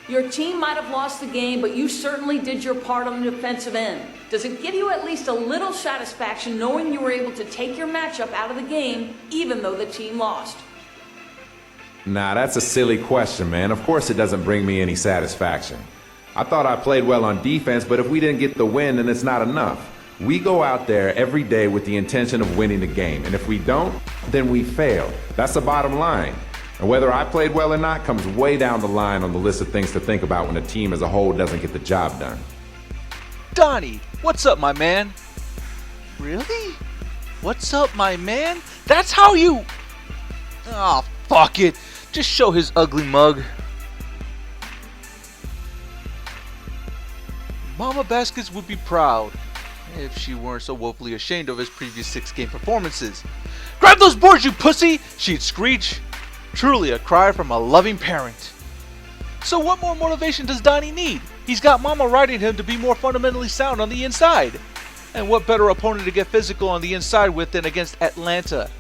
Your team might have lost the game, but you certainly did your part on the defensive end. Does it give you at least a little satisfaction knowing you were able to take your matchup out of the game, even though the team lost? Nah, that's a silly question, man. Of course it doesn't bring me any satisfaction. I thought I played well on defense, but if we didn't get the win, then it's not enough. We go out there every day with the intention of winning the game, and if we don't, then we fail. That's the bottom line. And whether I played well or not comes way down the line on the list of things to think about when a team as a whole doesn't get the job done. Donny, what's up, my man? Really? What's up, my man? That's how you... Oh, fuck it. Just show his ugly mug. Mama Baskets would be proud if she weren't so woefully ashamed of his previous 6-game performances. Grab those boards, you pussy! She'd screech. Truly a cry from a loving parent. So what more motivation does Donny need? He's got Mama writing him to be more fundamentally sound on the inside. And what better opponent to get physical on the inside with than against Atlanta?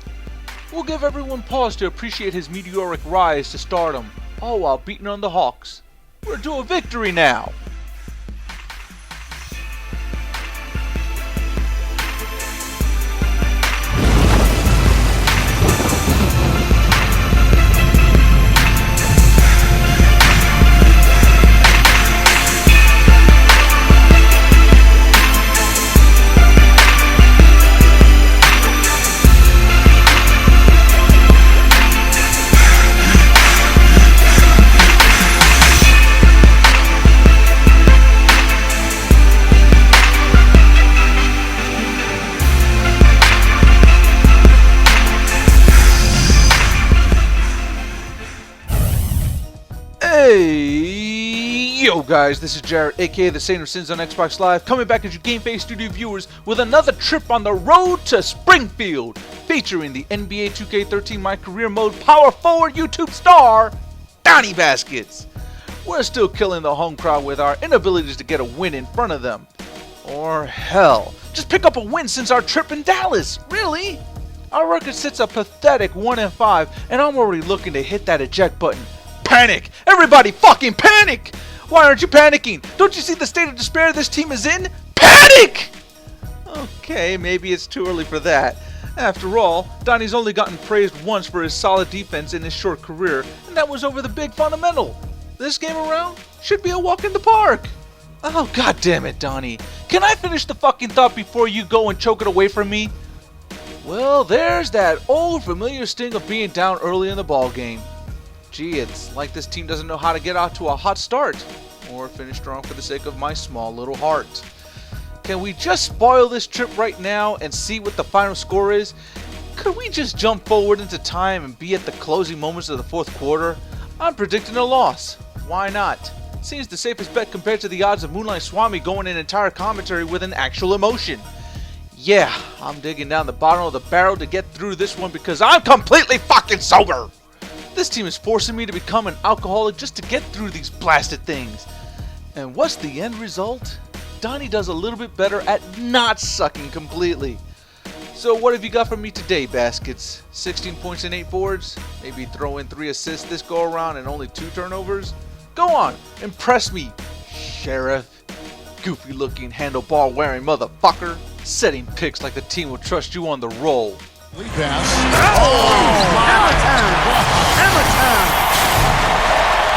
We'll give everyone pause to appreciate his meteoric rise to stardom, all while beating on the Hawks. We're to a victory now! Yo guys, this is Jared, aka the Saint of Sins on Xbox Live, coming back at you GameFaceStudios viewers with another trip on the road to Springfield, featuring the NBA 2K13 MyCareer mode power forward YouTube star, Donny Baskets. We're still killing the home crowd with our inabilities to get a win in front of them. Or hell, just pick up a win since our trip in Dallas, really? Our record sits a pathetic 1-5, and I'm already looking to hit that eject button. Panic! Everybody fucking panic! Why aren't you panicking? Don't you see the state of despair this team is in? Panic! Okay, maybe it's too early for that. After all, Donny's only gotten praised once for his solid defense in his short career, and that was over the big fundamental. This game around should be a walk in the park. Oh, god damn it, Donny. Can I finish the fucking thought before you go and choke it away from me? Well, there's that old familiar sting of being down early in the ball game. Gee, it's like this team doesn't know how to get out to a hot start, or finish strong for the sake of my small little heart. Can we just spoil this trip right now and see what the final score is? Could we just jump forward into time and be at the closing moments of the fourth quarter? I'm predicting a loss. Why not? Seems the safest bet compared to the odds of MoonlightSwami going an entire commentary with an actual emotion. Yeah, I'm digging down the bottom of the barrel to get through this one because I'm completely fucking sober! This team is forcing me to become an alcoholic just to get through these blasted things. And what's the end result? Donny does a little bit better at not sucking completely. So what have you got for me today, Baskets? 16 points and 8 boards? Maybe throw in 3 assists this go around and only 2 turnovers? Go on, impress me, Sheriff. Goofy looking handlebar wearing motherfucker. Setting picks like the team will trust you on the roll. Pass. Hammer time!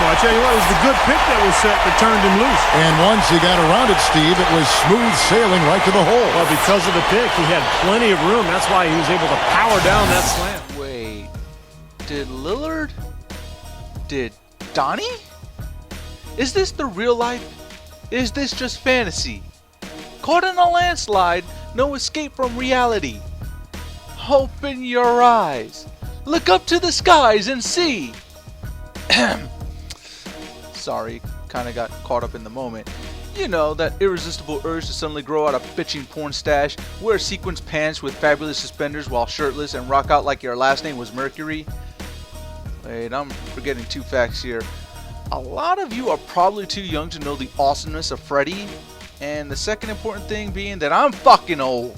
Well, I tell you what, it was the good pick that was set that turned him loose. And once he got around it, Steve, it was smooth sailing right to the hole. Well, because of the pick, he had plenty of room. That's why he was able to power down that slam. Wait, did Lillard? Did Donny? Is this the real life? Is this just fantasy? Caught in a landslide, no escape from reality. Open your eyes. Look up to the skies and see. Sorry, kinda got caught up in the moment. You know, that irresistible urge to suddenly grow out a bitching porn stash, wear sequins pants with fabulous suspenders while shirtless, and rock out like your last name was Mercury. Wait, I'm forgetting 2 facts here. A lot of you are probably too young to know the awesomeness of Freddy, and the second important thing being that I'm fucking old.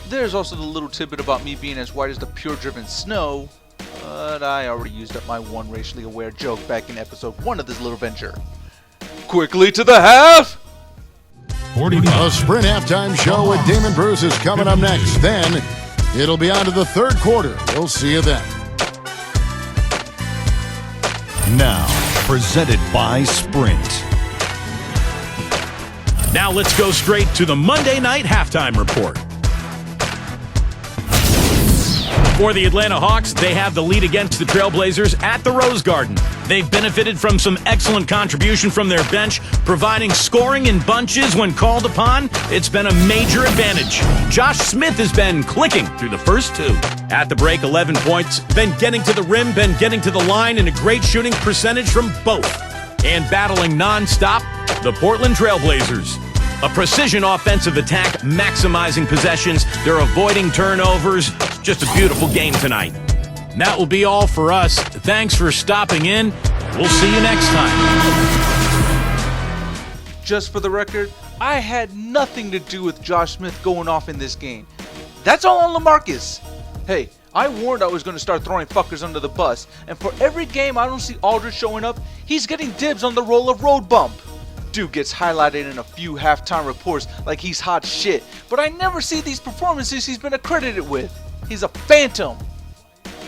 There's also the little tidbit about me being as white as the pure driven snow, but I already used up my one racially aware joke back in episode 1 of this little venture. quickly to the half. A Sprint halftime show with Damon Bruce is coming up next. Then it'll be on to the third quarter. We'll see you then. Now, presented by Sprint. Now let's go straight to the Monday night halftime report. For the Atlanta Hawks, they have the lead against the Trailblazers at the Rose Garden. They've benefited from some excellent contribution from their bench, providing scoring in bunches when called upon. It's been a major advantage. Josh Smith has been clicking through the first two. At the break, 11 points, been getting to the rim, been getting to the line, and a great shooting percentage from both. And battling nonstop, the Portland Trailblazers. A precision offensive attack, maximizing possessions. They're avoiding turnovers. Just a beautiful game tonight. That will be all for us. Thanks for stopping in. We'll see you next time. Just for the record, I had nothing to do with Josh Smith going off in this game. That's all on LaMarcus. Hey, I warned I was going to start throwing fuckers under the bus, and for every game I don't see Aldridge showing up, he's getting dibs on the role of road bump. Dude gets highlighted in a few halftime reports like he's hot shit, but I never see these performances he's been accredited with. He's a phantom.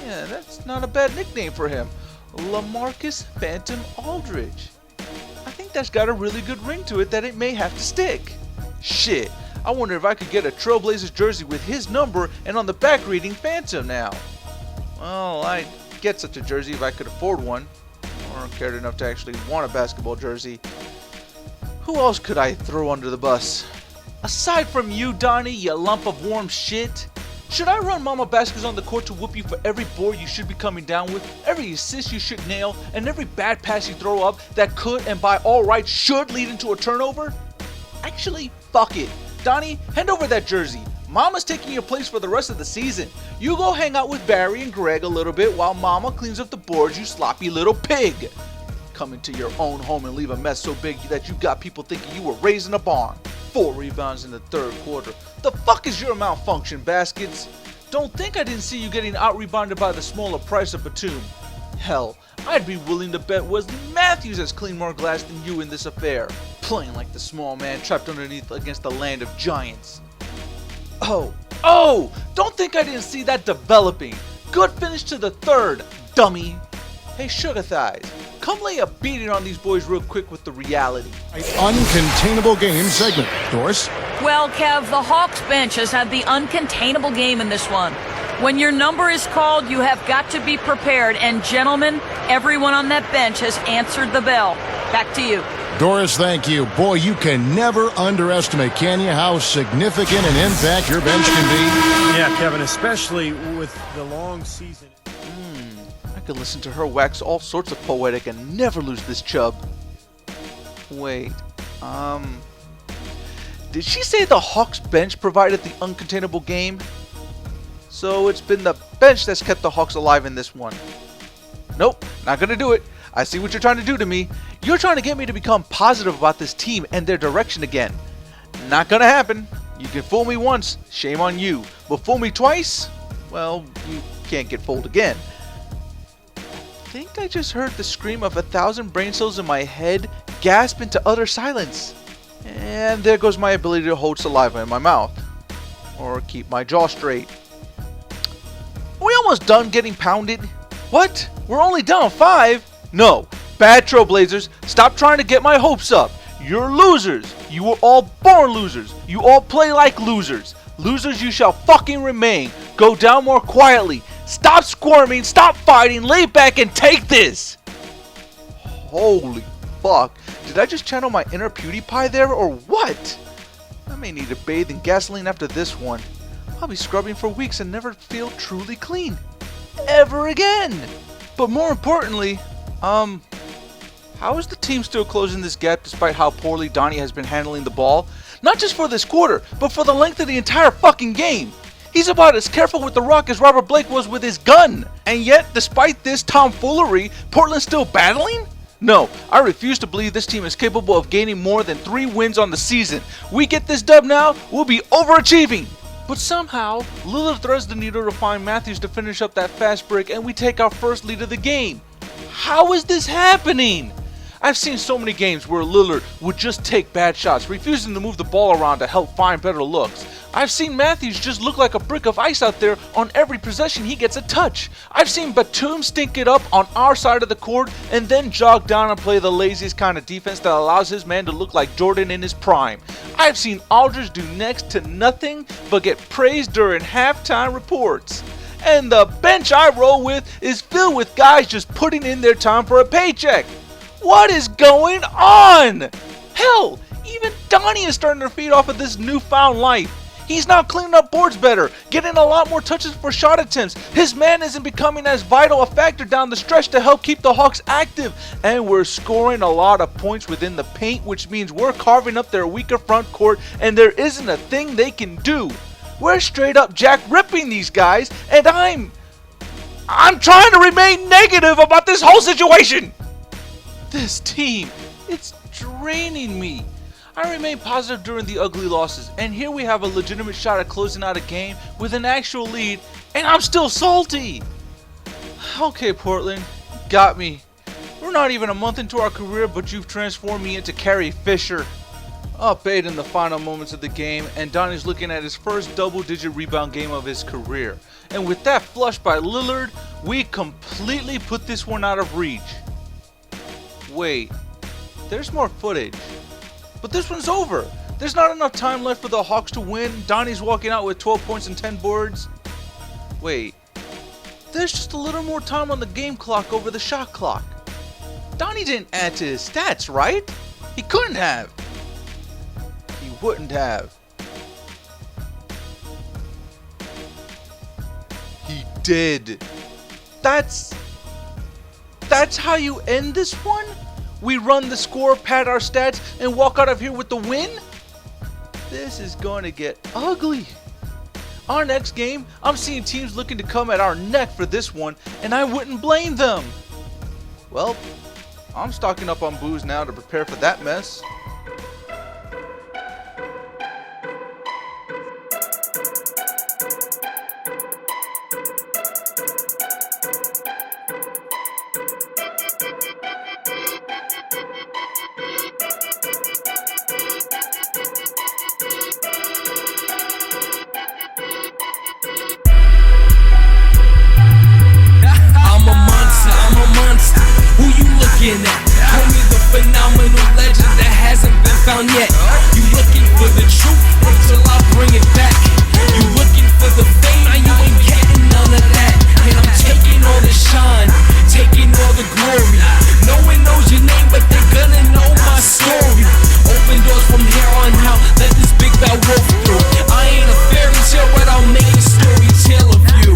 Yeah, that's not a bad nickname for him. LaMarcus Phantom Aldridge. I think that's got a really good ring to it that it may have to stick. Shit, I wonder if I could get a Trailblazers jersey with his number and on the back reading Phantom now. Well, I'd get such a jersey if I could afford one, or cared enough to actually want a basketball jersey. Who else could I throw under the bus? Aside from you, Donny, you lump of warm shit. Should I run Mama Baskets on the court to whoop you for every board you should be coming down with, every assist you should nail, and every bad pass you throw up that could and by all rights should lead into a turnover? Actually, fuck it. Donny, hand over that jersey. Mama's taking your place for the rest of the season. You go hang out with Barry and Greg a little bit while Mama cleans up the boards, you sloppy little pig. Come into your own home and leave a mess so big that you got people thinking you were raising a barn. 4 rebounds in the third quarter. The fuck is your malfunction, Baskets? Don't think I didn't see you getting out-rebounded by the smaller price of Batum. Hell, I'd be willing to bet Wesley Matthews has cleaned more glass than you in this affair. Playing like the small man trapped underneath against the land of giants. Oh, don't think I didn't see that developing. Good finish to the third, dummy. Hey, Sugar Thighs, come lay a beating on these boys real quick with the reality. Uncontainable game segment. Doris? Well, Kev, the Hawks bench has had the uncontainable game in this one. When your number is called, you have got to be prepared. And gentlemen, everyone on that bench has answered the bell. Back to you. Doris, thank you. Boy, you can never underestimate, can you, how significant an impact your bench can be? Yeah, Kevin, especially with the long season. I could listen to her wax all sorts of poetic and never lose this chub. Wait, did she say the Hawks bench provided the uncontainable game? So it's been the bench that's kept the Hawks alive in this one. Nope, not gonna do it. I see what you're trying to do to me. You're trying to get me to become positive about this team and their direction again. Not gonna happen. You can fool me once, shame on you. But fool me twice? Well, you can't get fooled again. I think I just heard the scream of 1,000 brain cells in my head gasp into utter silence. And there goes my ability to hold saliva in my mouth. Or keep my jaw straight. Are we almost done getting pounded? What? We're only down 5? No. Bad Trailblazers, stop trying to get my hopes up. You're losers. You were all born losers. You all play like losers. Losers you shall fucking remain. Go down more quietly. Stop squirming, stop fighting, lay back and take this! Holy fuck. Did I just channel my inner PewDiePie there or what? I may need to bathe in gasoline after this one. I'll be scrubbing for weeks and never feel truly clean. Ever again! But more importantly, how is the team still closing this gap despite how poorly Donny has been handling the ball? Not just for this quarter, but for the length of the entire fucking game. He's about as careful with the rock as Robert Blake was with his gun. And yet, despite this tomfoolery, Portland's still battling? No, I refuse to believe this team is capable of gaining more than 3 wins on the season. We get this dub now, we'll be overachieving. But somehow, Lillard threads the needle to find Matthews to finish up that fast break and we take our first lead of the game. How is this happening? I've seen so many games where Lillard would just take bad shots, refusing to move the ball around to help find better looks. I've seen Matthews just look like a brick of ice out there on every possession he gets a touch. I've seen Batum stink it up on our side of the court and then jog down and play the laziest kind of defense that allows his man to look like Jordan in his prime. I've seen Aldridge do next to nothing but get praised during halftime reports. And the bench I roll with is filled with guys just putting in their time for a paycheck. What is going on? Hell, even Donny is starting to feed off of this newfound life. He's now cleaning up boards better, getting a lot more touches for shot attempts. His man isn't becoming as vital a factor down the stretch to help keep the Hawks active. And we're scoring a lot of points within the paint, which means we're carving up their weaker front court and there isn't a thing they can do. We're straight up jack ripping these guys, and I'm trying to remain negative about this whole situation. This team, it's draining me. I remain positive during the ugly losses, and here we have a legitimate shot at closing out a game with an actual lead, and I'm still salty. Okay, Portland, got me. We're not even a month into our career, but you've transformed me into Carrie Fisher. Up 8 in the final moments of the game, and Donny's looking at his first double-digit rebound game of his career. And with that flush by Lillard, we completely put this one out of reach. Wait, there's more footage. But this one's over. There's not enough time left for the Hawks to win. Donny's walking out with 12 points and 10 boards. Wait, there's just a little more time on the game clock over the shot clock. Donny didn't add to his stats, right? He couldn't have. He wouldn't have. He did. That's how you end this one? We run the score, pad our stats, and walk out of here with the win? This is going to get ugly. Our next game, I'm seeing teams looking to come at our neck for this one, and I wouldn't blame them. Well, I'm stocking up on booze now to prepare for that mess. Homie, the phenomenal legend that hasn't been found yet. You looking for the truth? Wait till I bring it back. You looking for the fame? Now you ain't getting none of that. And I'm taking all the shine, taking all the glory. No one knows your name, but they're gonna know my story. Open doors from here on out. Let this big bad wolf through. I ain't a fairy tale, but I'll make a story tale of you.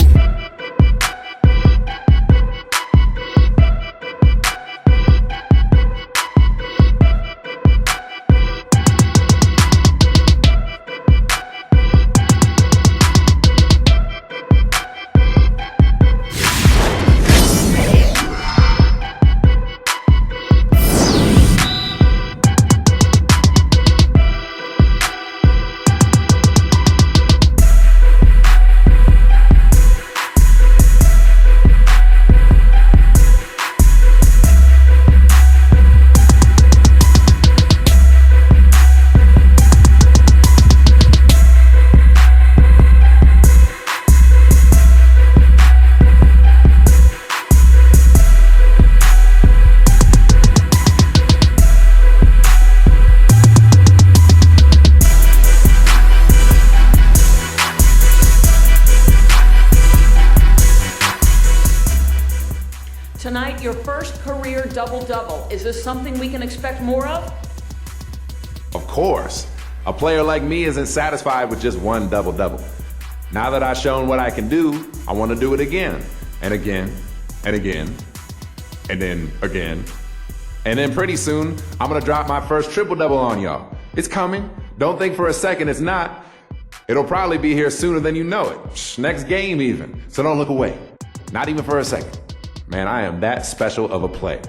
Tonight, your first career double-double. Is this something we can expect more of? Of course. A player like me isn't satisfied with just one double-double. Now that I've shown what I can do, I want to do it again, and again, and again, and then again. And then pretty soon, I'm gonna drop my first triple-double on y'all. It's coming. Don't think for a second it's not. It'll probably be here sooner than you know it. Next game even. So don't look away. Not even for a second. Man, I am that special of a player.